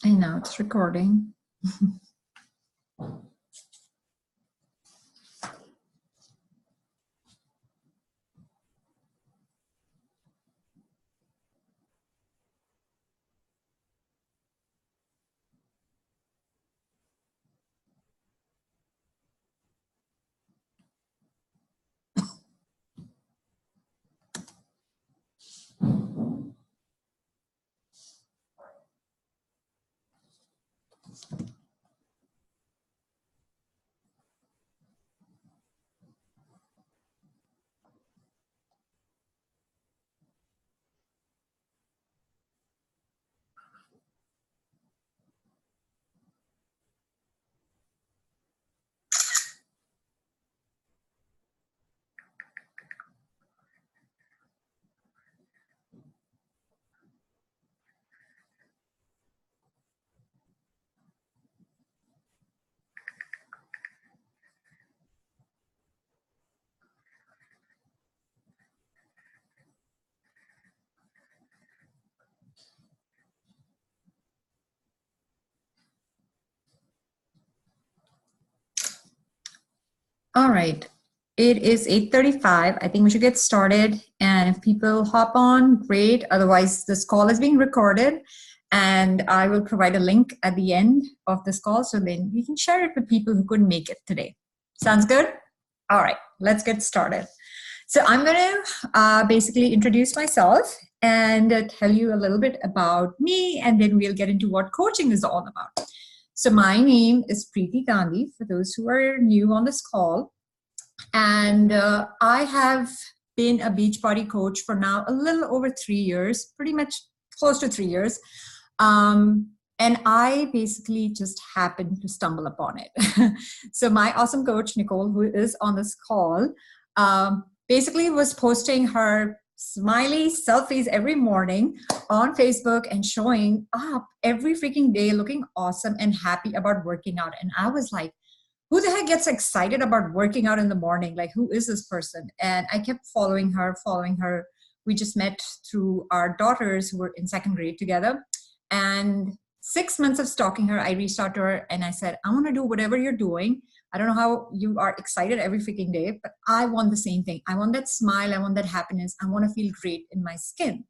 I know it's recording. All right. It is 8:35. I think we should get started. And if people hop on, great. Otherwise, this call is being recorded. And I will provide a link at the end of this call so then we can share it with people who couldn't make it today. Sounds good? All right, let's get started. So I'm going to basically introduce myself and tell you a little bit about me, and then we'll get into what coaching is all about. So my name is Preeti Gandhi, for those who are new on this call. And I have been a Beachbody coach for now a little over 3 years, pretty much close to 3 years. And I basically just happened to stumble upon it. So my awesome coach, Nicole, who is on this call, basically was posting her smiley selfies every morning on Facebook and showing up every freaking day looking awesome and happy about working out. And I was like, who the heck gets excited about working out in the morning? Like, who is this person? And I kept following her. We just met through our daughters who were in second grade together. And 6 months of stalking her, I reached out to her and I said, I want to do whatever you're doing. I don't know how you are excited every freaking day, but I want the same thing. I want that smile. I want that happiness. I want to feel great in my skin.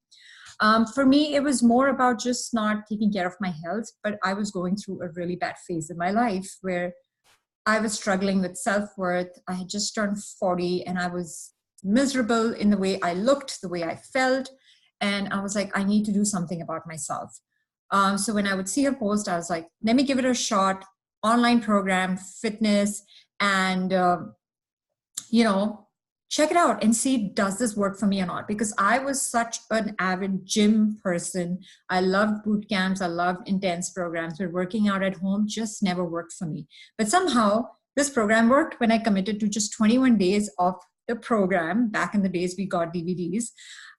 For me, it was more about just not taking care of my health, but I was going through a really bad phase in my life where I was struggling with self-worth. I had just turned 40 and I was miserable in the way I looked, the way I felt. And I was like, I need to do something about myself. So when I would see her post, I was like, let me give it a shot. Online program, fitness, and check it out and see, does this work for me or not? Because I was such an avid gym person. I loved boot camps. I loved intense programs, but working out at home just never worked for me. But somehow this program worked when I committed to just 21 days of the program. Back in the days, we got DVDs.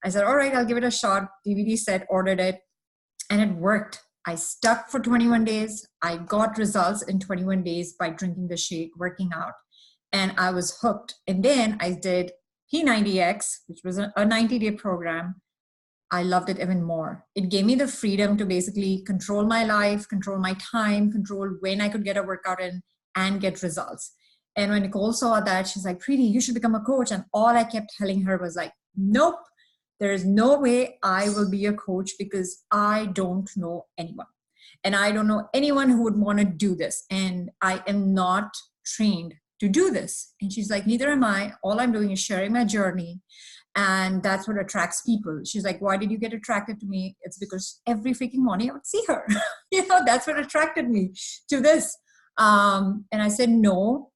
I said, all right, I'll give it a shot. DVD set, ordered it, and it worked. I stuck for 21 days. I got results in 21 days by drinking the shake, working out. And I was hooked. And then I did P90X, which was a 90-day program. I loved it even more. It gave me the freedom to basically control my life, control my time, control when I could get a workout in and get results. And when Nicole saw that, she's like, Preeti, you should become a coach. And all I kept telling her was like, nope, there is no way I will be a coach because I don't know anyone. And I don't know anyone who would want to do this. And I am not trained to do this. And she's like, neither am I. All I'm doing is sharing my journey. And that's what attracts people. She's like, why did you get attracted to me? It's because every freaking morning I would see her. That's what attracted me to this. And I said no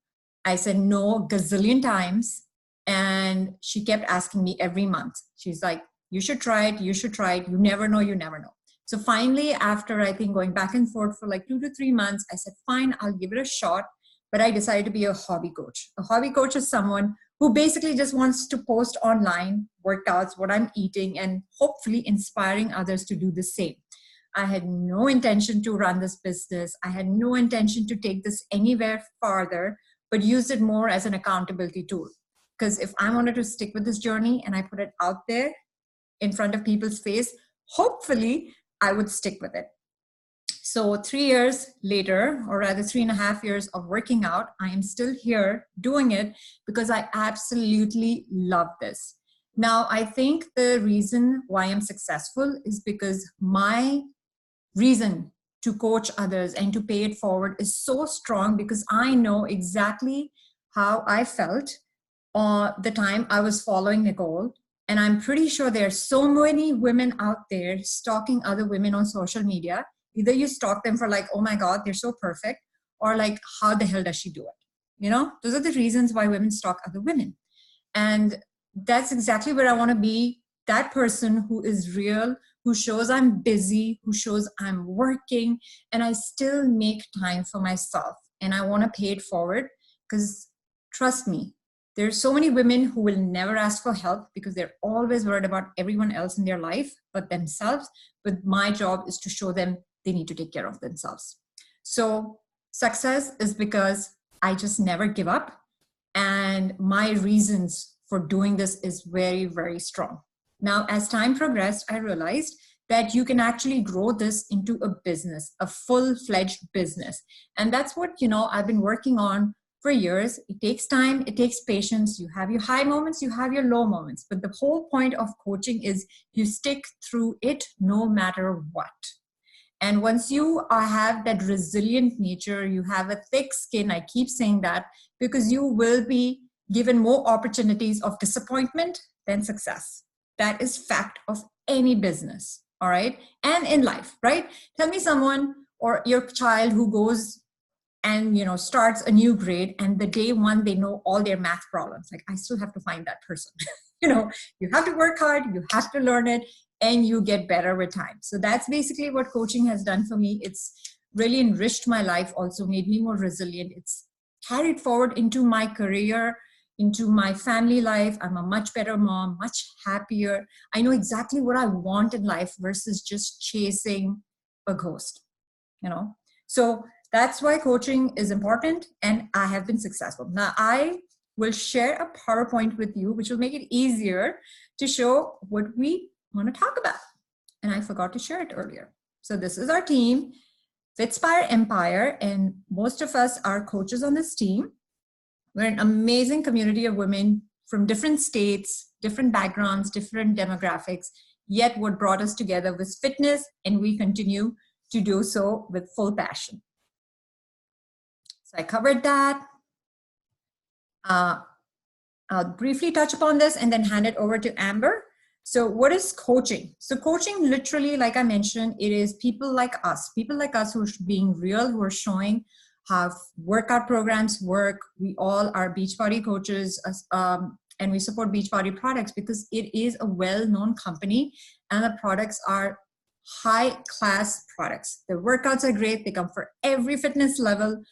gazillion times. And she kept asking me every month. She's like, you should try it. You should try it. You never know. You never know. So finally, after I think going back and forth for like 2 to 3 months, I said, fine, I'll give it a shot. But I decided to be a hobby coach. A hobby coach is someone who basically just wants to post online workouts, what I'm eating, and hopefully inspiring others to do the same. I had no intention to run this business. I had no intention to take this anywhere farther, but use it more as an accountability tool. Because if I wanted to stick with this journey and I put it out there in front of people's face, hopefully I would stick with it. So 3 years later, or rather 3.5 years of working out, I am still here doing it because I absolutely love this. Now, I think the reason why I'm successful is because my reason to coach others and to pay it forward is so strong, because I know exactly how I felt the time I was following Nicole. And I'm pretty sure there are so many women out there stalking other women on social media. Either you stalk them for like, oh my God, they're so perfect, or like, how the hell does she do it? You know, those are the reasons why women stalk other women. And that's exactly where I want to be, that person who is real, who shows I'm busy, who shows I'm working, and I still make time for myself. And I want to pay it forward, because trust me, there's so many women who will never ask for help because they're always worried about everyone else in their life but themselves. But my job is to show them they need to take care of themselves. So success is because I just never give up. And my reasons for doing this is very, very strong. Now, as time progressed, I realized that you can actually grow this into a business, a full-fledged business. And that's what, I've been working on for years. It takes time, it takes patience. You have your high moments, you have your low moments. But the whole point of coaching is you stick through it no matter what. And once you have that resilient nature, you have a thick skin, I keep saying that, because you will be given more opportunities of disappointment than success. That is fact of any business, all right? And in life, right? Tell me someone or your child who goes and starts a new grade, and the day one they know all their math problems. Like, I still have to find that person. You have to work hard, you have to learn it, and you get better with time. So that's basically what coaching has done for me. It's really enriched my life, also made me more resilient. It's carried forward into my career, into my family life. I'm a much better mom, much happier. I know exactly what I want in life versus just chasing a ghost, So that's why coaching is important, and I have been successful. Now, I will share a PowerPoint with you, which will make it easier to show what we want to talk about. And I forgot to share it earlier. So this is our team, Fitspire Empire, and most of us are coaches on this team. We're an amazing community of women from different states, different backgrounds, different demographics, yet what brought us together was fitness, and we continue to do so with full passion. So I covered that. I'll briefly touch upon this and then hand it over to Amber. So what is coaching? So coaching, literally, like I mentioned, it is people like us who are being real, who are showing how workout programs work. We all are Beachbody coaches, and we support Beachbody products because it is a well-known company, and the products are high-class products. The workouts are great. They come for every fitness level.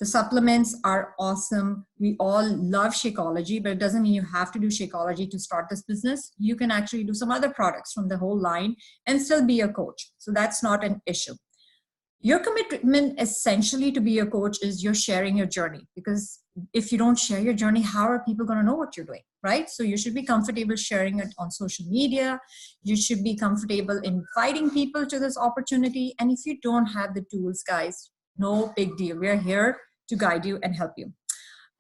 The supplements are awesome. We all love Shakeology, but it doesn't mean you have to do Shakeology to start this business. You can actually do some other products from the whole line and still be a coach. So that's not an issue. Your commitment essentially to be a coach is you're sharing your journey, because if you don't share your journey, how are people going to know what you're doing, right? So you should be comfortable sharing it on social media. You should be comfortable inviting people to this opportunity. And if you don't have the tools, guys, no big deal. We're here to guide you and help you.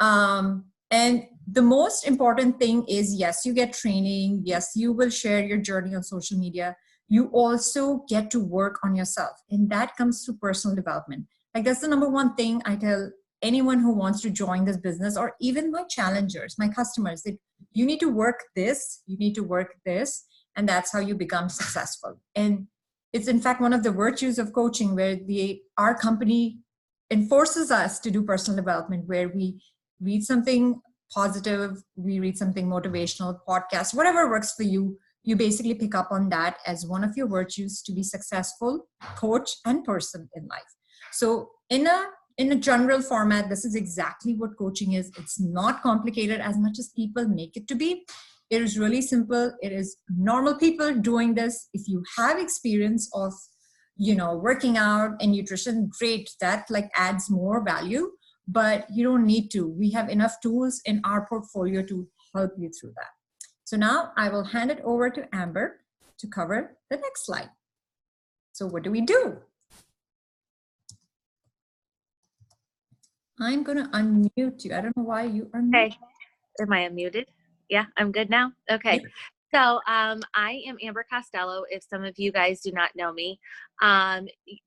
And the most important thing is, yes, you get training. Yes, you will share your journey on social media. You also get to work on yourself. And that comes through personal development. Like, that's the number one thing I tell anyone who wants to join this business, or even my challengers, my customers, that you need to work this, you need to work this, and that's how you become successful. And it's in fact one of the virtues of coaching, where our company enforces us to do personal development, where we read something positive, we read something motivational, podcast, whatever works for you. You basically pick up on that as one of your virtues to be successful coach and person in life. So in a general format, this is exactly what coaching is. It's not complicated as much as people make it to be. It is really simple. It is normal people doing this. If you have experience of, working out and nutrition, great. That like adds more value, but you don't need to. We have enough tools in our portfolio to help you through that. So now I will hand it over to Amber to cover the next slide. So what do we do? I'm going to unmute you. I don't know why you are muted. Okay. Am I unmuted? Yeah, I'm good now. Okay. Yep. So I am Amber Costello. If some of you guys do not know me,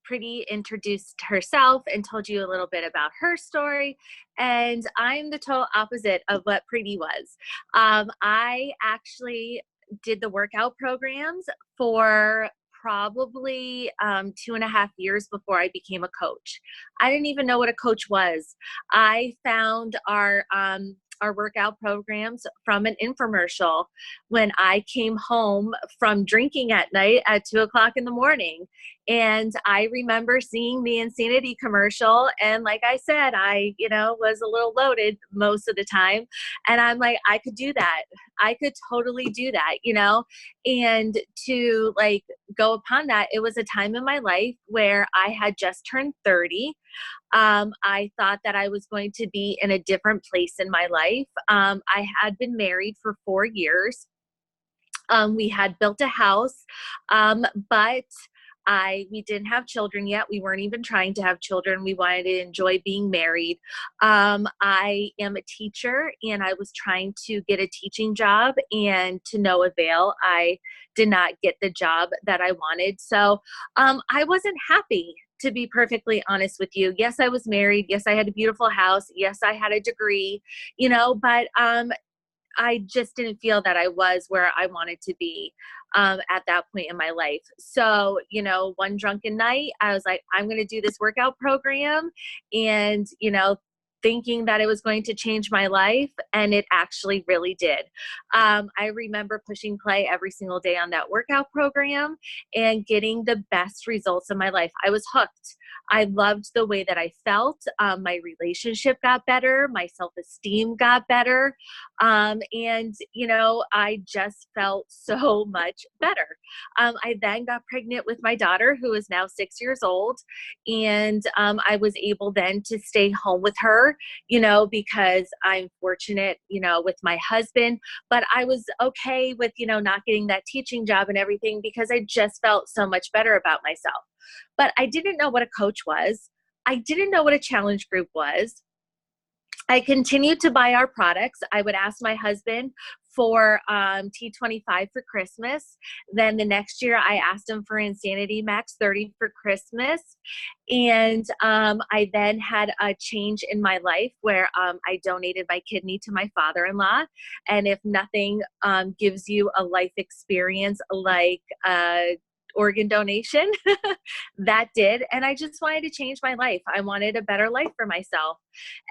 Pretty introduced herself and told you a little bit about her story. And I'm the total opposite of what Pretty was. I actually did the workout programs for probably 2.5 years before I became a coach. I didn't even know what a coach was. I found our workout programs from an infomercial when I came home from drinking at night at 2 o'clock in the morning. And I remember seeing the Insanity commercial. And like I said, I, was a little loaded most of the time. And I'm like, I could do that. I could totally do that. And to like go upon that, it was a time in my life where I had just turned 30. I thought that I was going to be in a different place in my life. I had been married for 4 years. We had built a house, but we didn't have children yet. We weren't even trying to have children. We wanted to enjoy being married. I am a teacher, and I was trying to get a teaching job, and to no avail. I did not get the job that I wanted. So I wasn't happy, to be perfectly honest with you. Yes, I was married. Yes, I had a beautiful house. Yes, I had a degree, but I just didn't feel that I was where I wanted to be at that point in my life. So, one drunken night, I was like, I'm going to do this workout program, and, thinking that it was going to change my life. And it actually really did. I remember pushing play every single day on that workout program and getting the best results of my life. I was hooked. I loved the way that I felt. My relationship got better. My self-esteem got better. And, I just felt so much better. I then got pregnant with my daughter, who is now 6 years old. And I was able then to stay home with her, because I'm fortunate, with my husband. But I was okay with, not getting that teaching job and everything, because I just felt so much better about myself. But I didn't know what a coach was. I didn't know what a challenge group was. I continued to buy our products. I would ask my husband for T25 for Christmas. Then the next year, I asked him for Insanity Max 30 for Christmas. And I then had a change in my life where I donated my kidney to my father-in-law. And if nothing gives you a life experience like organ donation, that did. And I just wanted to change my life. I wanted a better life for myself.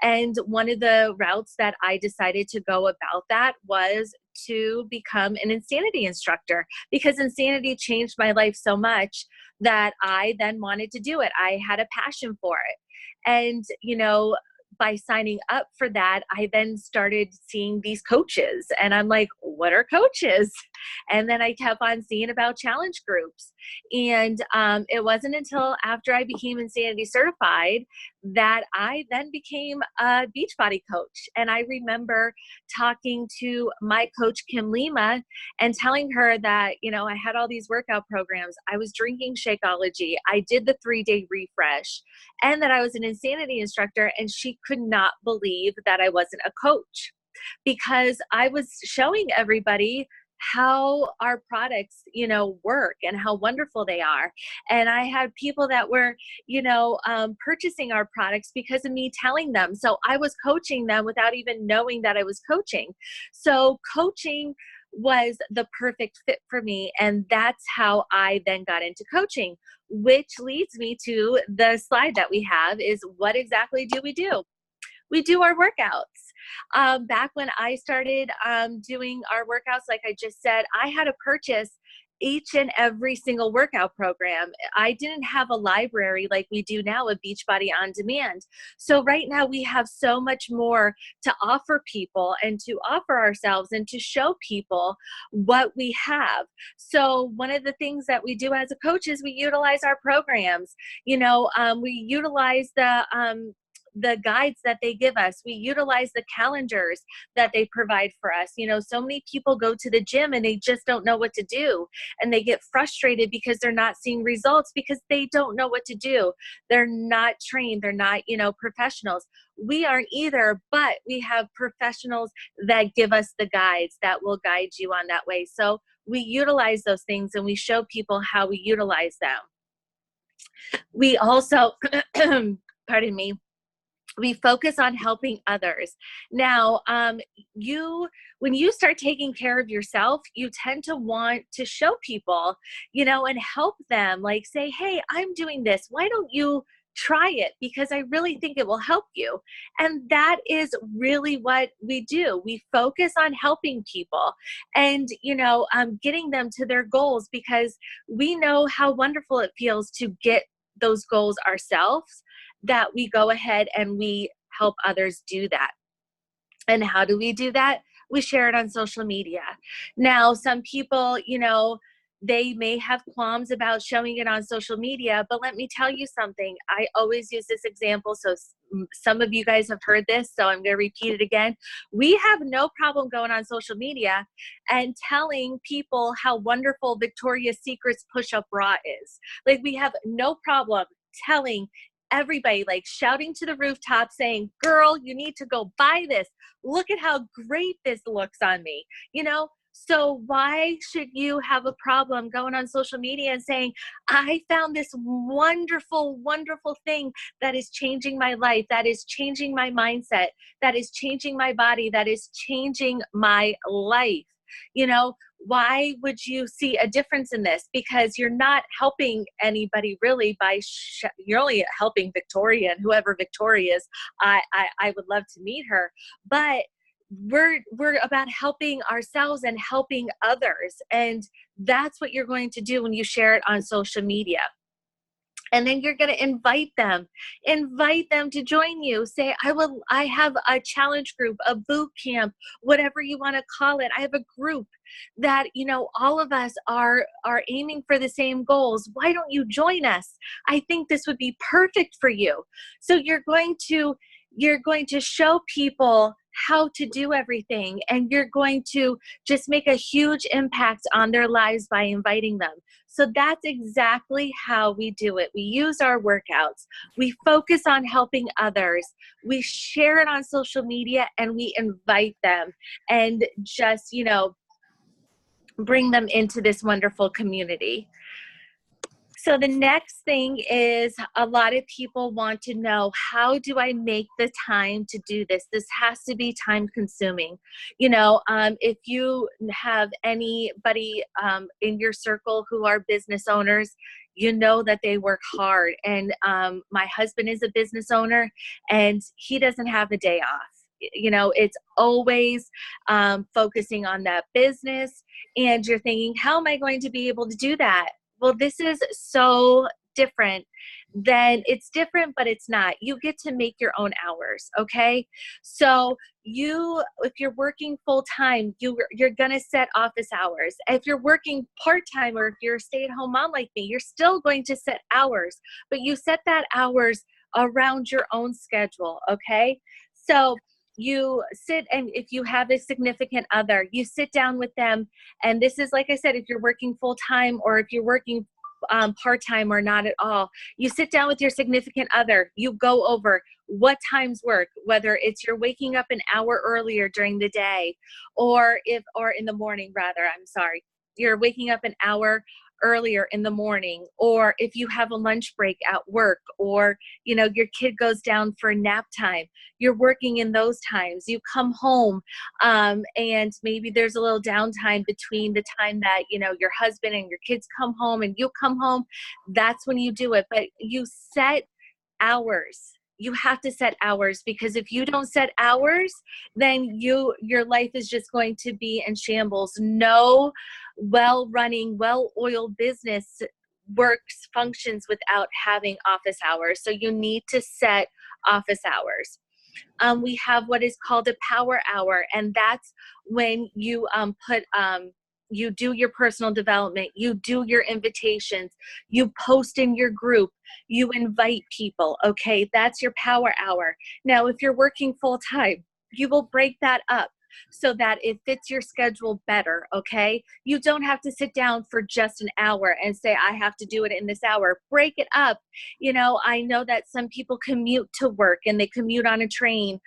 And one of the routes that I decided to go about that was to become an Insanity instructor, because Insanity changed my life so much that I then wanted to do it. I had a passion for it. And, by signing up for that, I then started seeing these coaches, and I'm like, what are coaches? And then I kept on seeing about challenge groups. And it wasn't until after I became Insanity certified that I then became a Beachbody coach. And I remember talking to my coach, Kim Lima, and telling her that, I had all these workout programs. I was drinking Shakeology. I did the 3-day refresh, and that I was an Insanity instructor. And she could not believe that I wasn't a coach, because I was showing everybody how our products, work and how wonderful they are. And I had people that were, purchasing our products because of me telling them. So I was coaching them without even knowing that I was coaching. So coaching was the perfect fit for me. And that's how I then got into coaching, which leads me to the slide that we have is, what exactly do? We do our workouts. Back when I started doing our workouts, like I just said, I had to purchase each and every single workout program. I didn't have a library like we do now with Beachbody On Demand. So right now we have so much more to offer people and to offer ourselves and to show people what we have. So one of the things that we do as a coach is we utilize our programs. We utilize the guides that they give us. We utilize the calendars that they provide for us. So many people go to the gym and they just don't know what to do, and they get frustrated because they're not seeing results because they don't know what to do. They're not trained. They're not, professionals. We aren't either, but we have professionals that give us the guides that will guide you on that way. So we utilize those things and we show people how we utilize them. We also, pardon me, we focus on helping others. Now, when you start taking care of yourself, you tend to want to show people, and help them, like say, hey, I'm doing this. Why don't you try it? Because I really think it will help you. And that is really what we do. We focus on helping people and, getting them to their goals, because we know how wonderful it feels to get those goals ourselves, that we go ahead and we help others do that. And how do we do that? We share it on social media. Now, some people, they may have qualms about showing it on social media, but let me tell you something. I always use this example. So some of you guys have heard this, so I'm going to repeat it again. We have no problem going on social media and telling people how wonderful Victoria's Secret's push-up bra is. Like, we have no problem telling everybody, like shouting to the rooftop saying, girl, you need to go buy this. Look at how great this looks on me. So why should you have a problem going on social media and saying, I found this wonderful, wonderful thing that is changing my life, that is changing my mindset, that is changing my body, that is changing my life? Why would you see a difference in this? Because you're not helping anybody really you're only helping Victoria, and whoever Victoria is, I would love to meet her, but we're about helping ourselves and helping others. And that's what you're going to do when you share it on social media. And then you're going to invite them to join you. Say, I have a challenge group, a boot camp, whatever you want to call it. I have a group that, all of us are aiming for the same goals. Why don't you join us? I think this would be perfect for you. So you're going to show people how to do everything, and you're going to just make a huge impact on their lives by inviting them. So that's exactly how we do it. We use our workouts. We focus on helping others. We share it on social media, and we invite them and just, bring them into this wonderful community. So the next thing is, a lot of people want to know, how do I make the time to do this? This has to be time consuming. If you have anybody in your circle who are business owners, that they work hard. And my husband is a business owner, and he doesn't have a day off. It's always focusing on that business. And you're thinking, how am I going to be able to do that? Well, this is so different. It's different, but it's not. You get to make your own hours, okay? So if you're working full time, you're gonna set office hours. If you're working part time, or if you're a stay-at-home mom like me, you're still going to set hours, but you set that hours around your own schedule, okay? So you sit, and if you have a significant other, you sit down with them. And this is, like I said, if you're working full time, or if you're working part-time or not at all, you sit down with your significant other. You go over what times work, whether it's you're waking up an hour earlier during the day, or in the morning, rather, I'm sorry, you're waking up an hour earlier in the morning, or if you have a lunch break at work, or your kid goes down for nap time, you're working in those times. You come home, and maybe there's a little downtime between the time that your husband and your kids come home and you come home. That's when you do it. But you set hours. You have to set hours, because if you don't set hours, then your life is just going to be in shambles. No well-running, well-oiled business functions without having office hours. So you need to set office hours. We have what is called a power hour, and that's when you put you do your personal development, you do your invitations, you post in your group, you invite people. Okay, that's your power hour. Now, if you're working full time, you will break that up so that it fits your schedule better. Okay, you don't have to sit down for just an hour and say, I have to do it in this hour. Break it up. I know that some people commute to work and they commute on a train.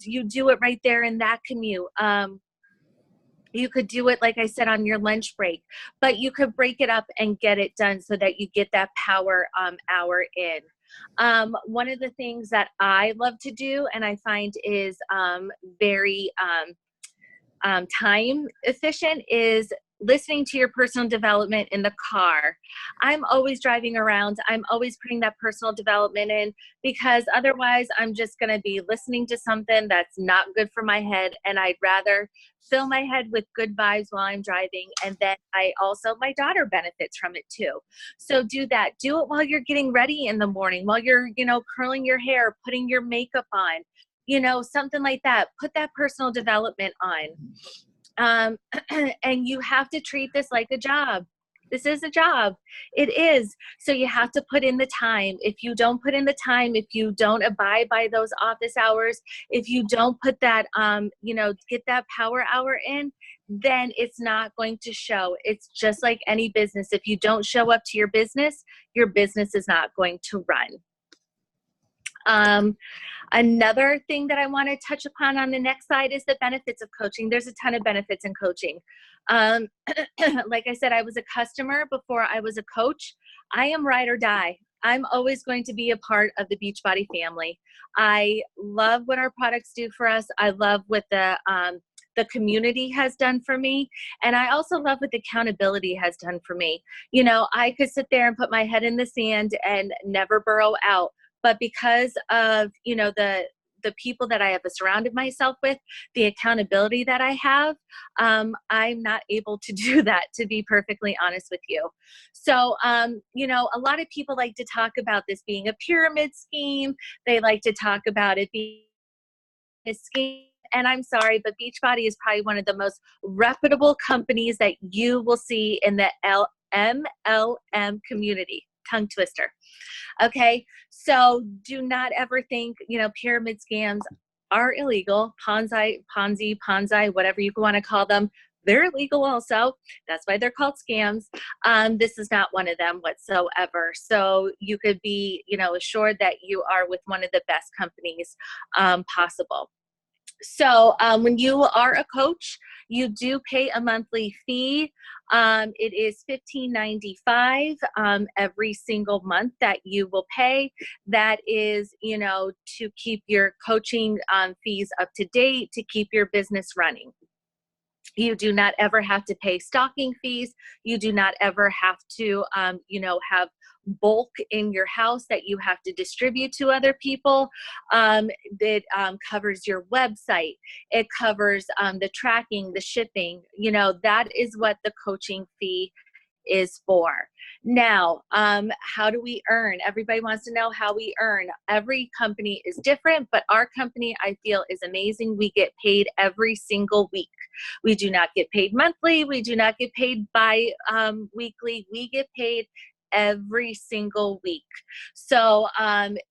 You do it right there in that commute. You could do it, like I said, on your lunch break, but you could break it up and get it done so that you get that power hour in. One of the things that I love to do and I find is very time efficient is listening to your personal development in the car. I'm always driving around. I'm always putting that personal development in, because otherwise I'm just going to be listening to something that's not good for my head. And I'd rather fill my head with good vibes while I'm driving. And then my daughter benefits from it too. So do that. Do it while you're getting ready in the morning, while you're, curling your hair, putting your makeup on, something like that. Put that personal development on. And you have to treat this like a job. This is a job. It is. So you have to put in the time. If you don't put in the time, if you don't abide by those office hours, if you don't put that, get that power hour in, then it's not going to show. It's just like any business. If you don't show up to your business is not going to run. Another thing that I want to touch upon on the next slide is the benefits of coaching. There's a ton of benefits in coaching. Like I said, I was a customer before I was a coach. I am ride or die. I'm always going to be a part of the Beachbody family. I love what our products do for us. I love what the community has done for me. And I also love what the accountability has done for me. I could sit there and put my head in the sand and never burrow out. But because of, the people that I have surrounded myself with, the accountability that I have, I'm not able to do that, to be perfectly honest with you. So, a lot of people like to talk about this being a pyramid scheme. They like to talk about it being a scheme. And I'm sorry, but Beachbody is probably one of the most reputable companies that you will see in the MLM community. Tongue twister. Okay, so do not ever think, pyramid scams are illegal. Ponzi, whatever you want to call them, they're illegal also. That's why they're called scams. This is not one of them whatsoever. So you could be, assured that you are with one of the best companies possible. So when you are a coach, you do pay a monthly fee. It is $15.95 every single month that you will pay. That is, to keep your coaching fees up to date, to keep your business running. You do not ever have to pay stocking fees. You do not ever have to, have bulk in your house that you have to distribute to other people. It covers your website. It covers the tracking, the shipping. That is what the coaching fee is for. Now, how do we earn? Everybody wants to know how we earn. Every company is different, but our company, I feel, is amazing. We get paid every single week. We do not get paid monthly. We do not get paid weekly. We get paid every single week. So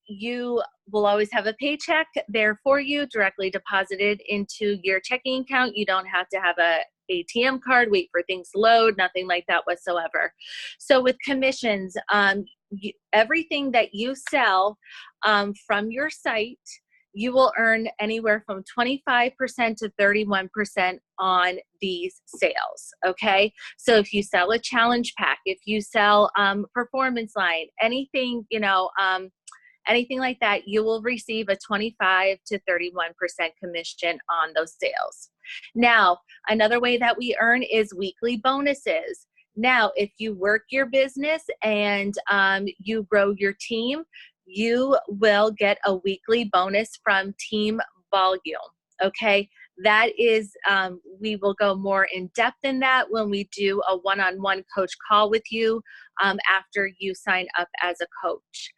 you will always have a paycheck there for you, directly deposited into your checking account. You don't have to have a ATM card, wait for things to load, nothing like that whatsoever. So with commissions, everything that you sell from your site, you will earn anywhere from 25% to 31% on these sales, okay? So if you sell a challenge pack, if you sell performance line, anything, anything like that, you will receive a 25 to 31% commission on those sales. Now, another way that we earn is weekly bonuses. Now, if you work your business and you grow your team, you will get a weekly bonus from team volume, okay? That is, we will go more in depth in that when we do a one-on-one coach call with you after you sign up as a coach.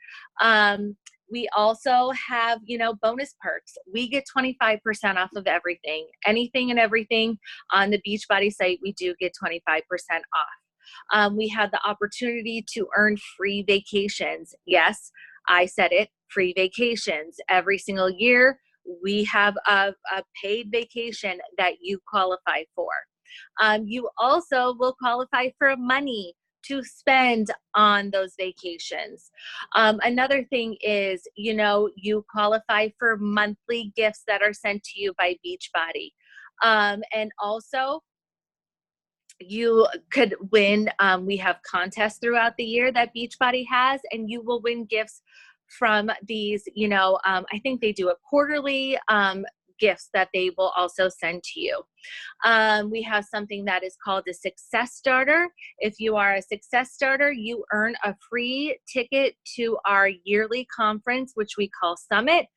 We also have, bonus perks. We get 25% off of everything, anything and everything on the Beachbody site. We do get 25% off. We have the opportunity to earn free vacations. Yes, I said it, free vacations. Every single year, we have a paid vacation that you qualify for. You also will qualify for money to spend on those vacations. Another thing is, you qualify for monthly gifts that are sent to you by Beachbody. And also, you could win, we have contests throughout the year that Beachbody has, and you will win gifts from these, I think they do a quarterly gifts that they will also send to you. We have something that is called a success starter. If you are a success starter, you earn a free ticket to our yearly conference, which we call Summit.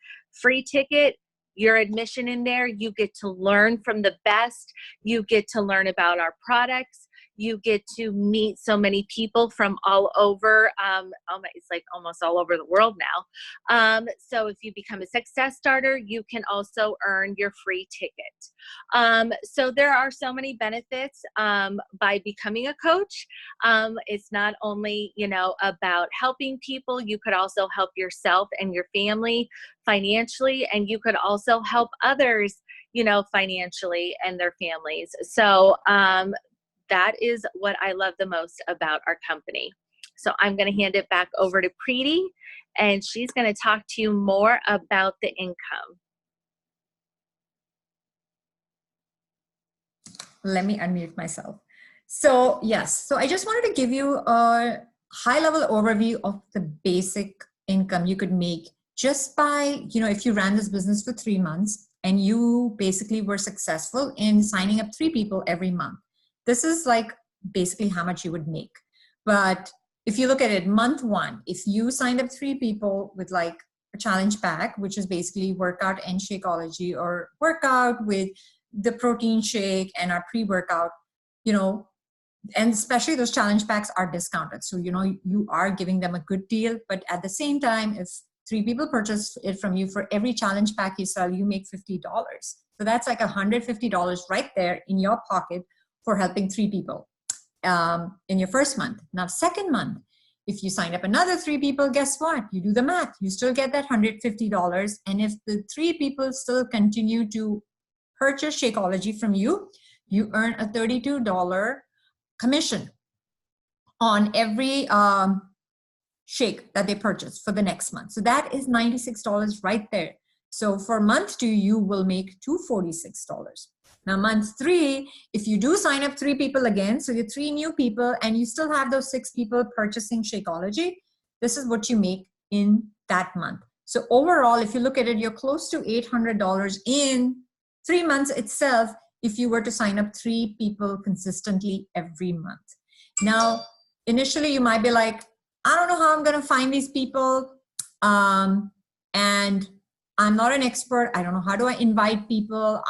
Free ticket, your admission in there, you get to learn from the best. You get to learn about our products. You get to meet so many people from all over. It's like almost all over the world now. So if you become a success starter, you can also earn your free ticket. So there are so many benefits by becoming a coach. It's not only, about helping people. You could also help yourself and your family financially, and you could also help others, financially and their families. So that is what I love the most about our company. So I'm going to hand it back over to Preeti, and she's going to talk to you more about the income. Let me unmute myself. So yes, so I just wanted to give you a high-level overview of the basic income you could make just by, if you ran this business for 3 months and you basically were successful in signing up 3 people every month. This is like basically how much you would make. But if you look at it, month 1, if you signed up 3 people with like a challenge pack, which is basically workout and Shakeology, or workout with the protein shake and our pre-workout, and especially those challenge packs are discounted. So, you are giving them a good deal, but at the same time, if 3 people purchase it from you, for every challenge pack you sell, you make $50. So that's like $150 right there in your pocket for helping 3 people in your first month. Now, second month, if you sign up another 3 people, guess what? You do the math. You still get that $150. And if the 3 people still continue to purchase Shakeology from you, you earn a $32 commission on every shake that they purchase for the next month. So that is $96 right there. So for month 2, you will make $246. Now, month 3, if you do sign up 3 people again, so you're 3 new people and you still have those 6 people purchasing Shakeology, this is what you make in that month. So overall, if you look at it, you're close to $800 in 3 months itself if you were to sign up 3 people consistently every month. Now, initially you might be like, I don't know how I'm going to find these people. And I'm not an expert. I don't know, how do I invite people?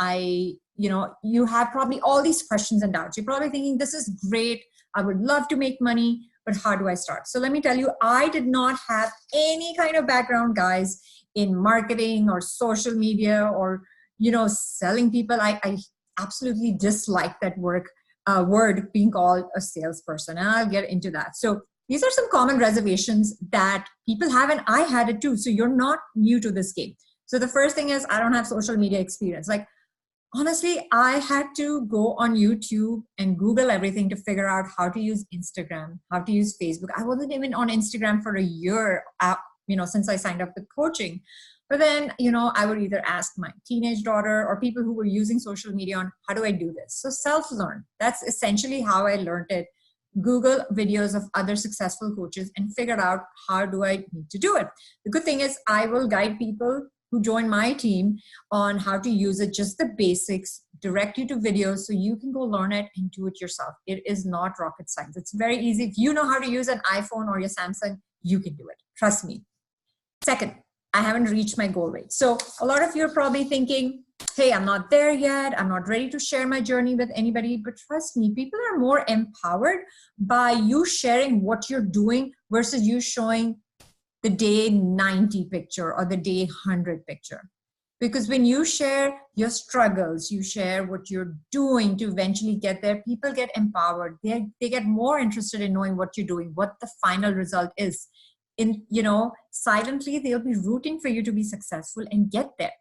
You have probably all these questions and doubts. You're probably thinking, this is great. I would love to make money, but how do I start? So let me tell you, I did not have any kind of background, guys, in marketing or social media or, selling people. I absolutely dislike that word being called a salesperson. And I'll get into that. So these are some common reservations that people have, and I had it too. So you're not new to this game. So the first thing is, I don't have social media experience. Like, honestly, I had to go on YouTube and Google everything to figure out how to use Instagram, how to use Facebook. I wasn't even on Instagram for a year, since I signed up with coaching. But then, I would either ask my teenage daughter or people who were using social media on, how do I do this? So self-learn. That's essentially how I learned it. Google videos of other successful coaches and figured out, how do I need to do it? The good thing is, I will guide people who join my team on how to use it, just the basics, direct you to videos so you can go learn it and do it yourself. It is not rocket science. It's very easy. If you know how to use an iPhone or your Samsung, you can do it. Trust me. Second, I haven't reached my goal rate. So a lot of you are probably thinking, hey, I'm not there yet. I'm not ready to share my journey with anybody. But trust me, people are more empowered by you sharing what you're doing versus you showing the day 90 picture or the day 100 picture. Because when you share your struggles, you share what you're doing to eventually get there, people get empowered. They get more interested in knowing what you're doing, what the final result is. Silently, they'll be rooting for you to be successful and get there.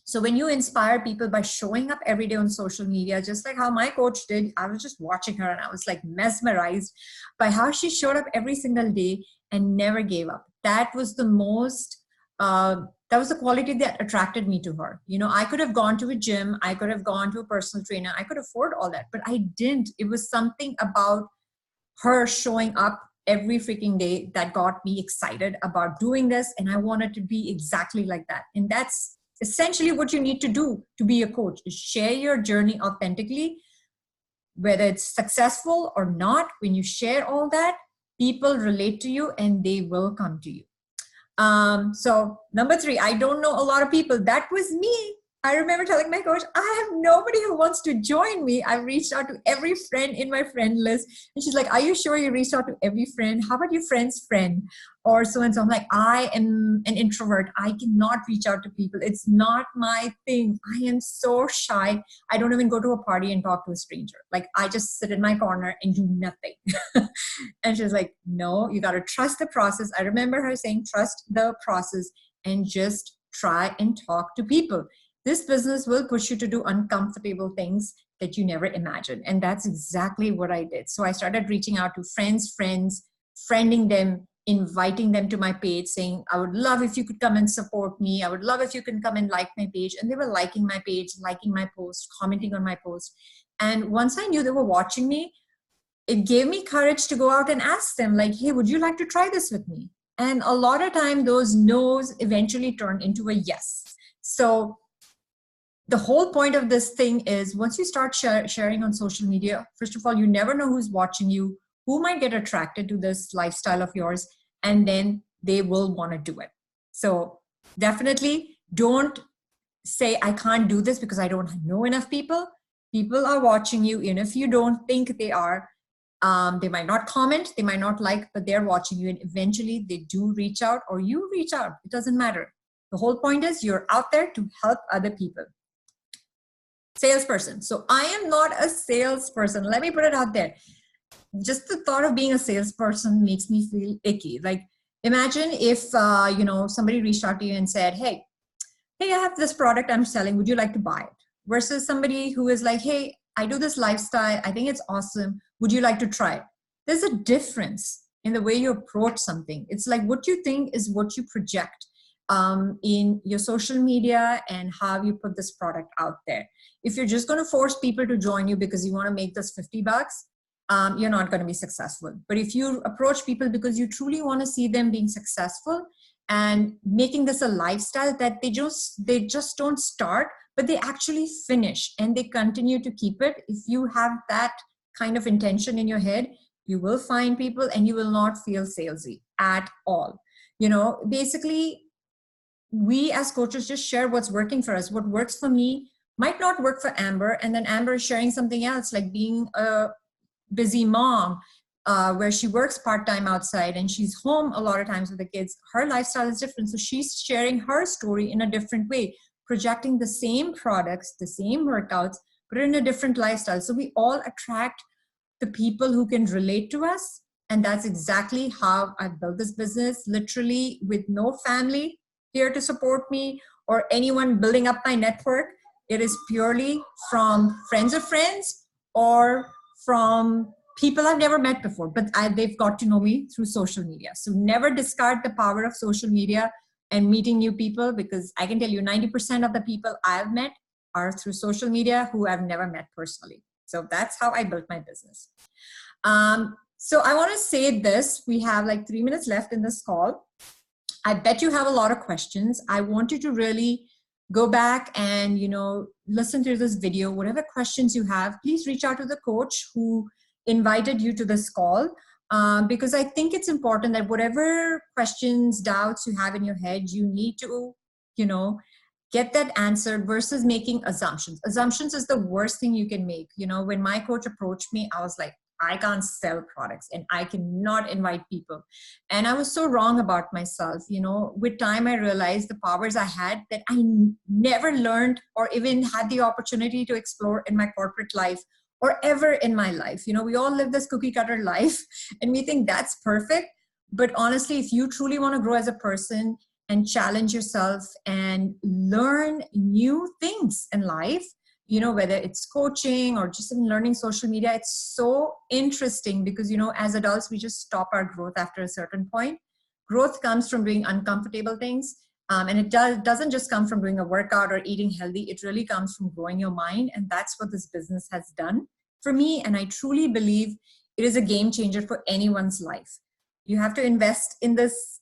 So when you inspire people by showing up every day on social media, just like how my coach did, I was just watching her and I was like mesmerized by how she showed up every single day and never gave up. That was the most, that was the quality that attracted me to her. I could have gone to a gym, I could have gone to a personal trainer, I could afford all that, but I didn't. It was something about her showing up every freaking day that got me excited about doing this. And I wanted to be exactly like that. And that's essentially what you need to do to be a coach, is share your journey authentically, whether it's successful or not. When you share all that, people relate to you and they will come to you. So number 3, I don't know a lot of people. That was me. I remember telling my coach, I have nobody who wants to join me. I've reached out to every friend in my friend list. And she's like, are you sure you reached out to every friend? How about your friend's friend? Or so and so. I'm like, I am an introvert. I cannot reach out to people. It's not my thing. I am so shy. I don't even go to a party and talk to a stranger. Like, I just sit in my corner and do nothing. And she's like, no, you got to trust the process. I remember her saying, trust the process and just try and talk to people. This business will push you to do uncomfortable things that you never imagined. And that's exactly what I did. So I started reaching out to friends, friending them, inviting them to my page, saying, I would love if you could come and support me. I would love if you can come and like my page. And they were liking my page, liking my post, commenting on my post. And once I knew they were watching me, it gave me courage to go out and ask them, like, hey, would you like to try this with me? And a lot of time, those no's eventually turn into a yes. So the whole point of this thing is, once you start sharing on social media, first of all, you never know who's watching you, who might get attracted to this lifestyle of yours, and then they will want to do it. So definitely don't say, I can't do this because I don't know enough people. People are watching you, even if you don't think they are. They might not comment, they might not like, but they're watching you, and eventually they do reach out, or you reach out. It doesn't matter. The whole point is you're out there to help other people. Salesperson. So I am not a salesperson. Let me put it out there. Just the thought of being a salesperson makes me feel icky. Like, imagine if somebody reached out to you and said, hey, I have this product I'm selling. Would you like to buy it? Versus somebody who is like, hey, I do this lifestyle. I think it's awesome. Would you like to try it? There's a difference in the way you approach something. It's like what you think is what you project in your social media and how you put this product out there. If you're just going to force people to join you because you want to make this $50, you're not going to be successful. But if you approach people because you truly want to see them being successful and making this a lifestyle that they just don't start, but they actually finish and they continue to keep it. If you have that kind of intention in your head, you will find people and you will not feel salesy at all. Basically, we as coaches just share what's working for us. What works for me might not work for Amber, and then Amber is sharing something else, like being a busy mom, where she works part-time outside and she's home a lot of times with the kids. Her lifestyle is different, so she's sharing her story in a different way, projecting the same products, the same workouts, but in a different lifestyle. So we all attract the people who can relate to us, and that's exactly how I built this business, literally with no family here to support me or anyone building up my network. It is purely from friends of friends or from people I've never met before, but they've got to know me through social media. So never discard the power of social media and meeting new people, because I can tell you 90% of the people I've met are through social media who I've never met personally. So that's how I built my business. So I want to say this, we have like 3 minutes left in this call. I bet you have a lot of questions. I want you to really go back and, listen to this video. Whatever questions you have, please reach out to the coach who invited you to this call, because I think it's important that whatever questions, doubts you have in your head, you need to, get that answered versus making assumptions. Assumptions is the worst thing you can make. When my coach approached me, I was like, I can't sell products and I cannot invite people. And I was so wrong about myself. With time, I realized the powers I had that I never learned or even had the opportunity to explore in my corporate life or ever in my life. We all live this cookie cutter life and we think that's perfect. But honestly, if you truly want to grow as a person and challenge yourself and learn new things in life, whether it's coaching or just even learning social media, it's so interesting because, as adults, we just stop our growth after a certain point. Growth comes from doing uncomfortable things. And it doesn't just come from doing a workout or eating healthy. It really comes from growing your mind. And that's what this business has done for me. And I truly believe it is a game changer for anyone's life. You have to invest in this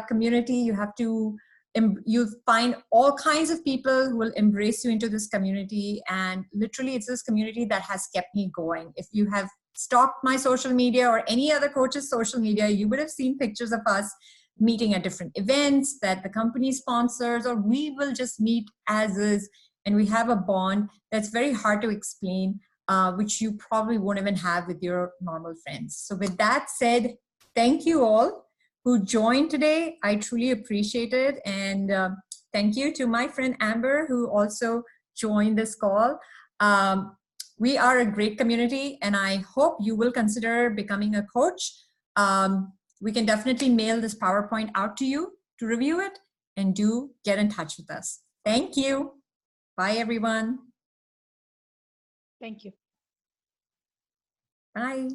community. You find all kinds of people who will embrace you into this community. And literally, it's this community that has kept me going. If you have stalked my social media or any other coach's social media, you would have seen pictures of us meeting at different events that the company sponsors, or we will just meet as is. And we have a bond that's very hard to explain, which you probably won't even have with your normal friends. So with that said, thank you all who joined today. I truly appreciate it. And thank you to my friend Amber, who also joined this call. We are a great community, and I hope you will consider becoming a coach. We can definitely mail this PowerPoint out to you to review it, and do get in touch with us. Thank you. Bye, everyone. Thank you. Bye.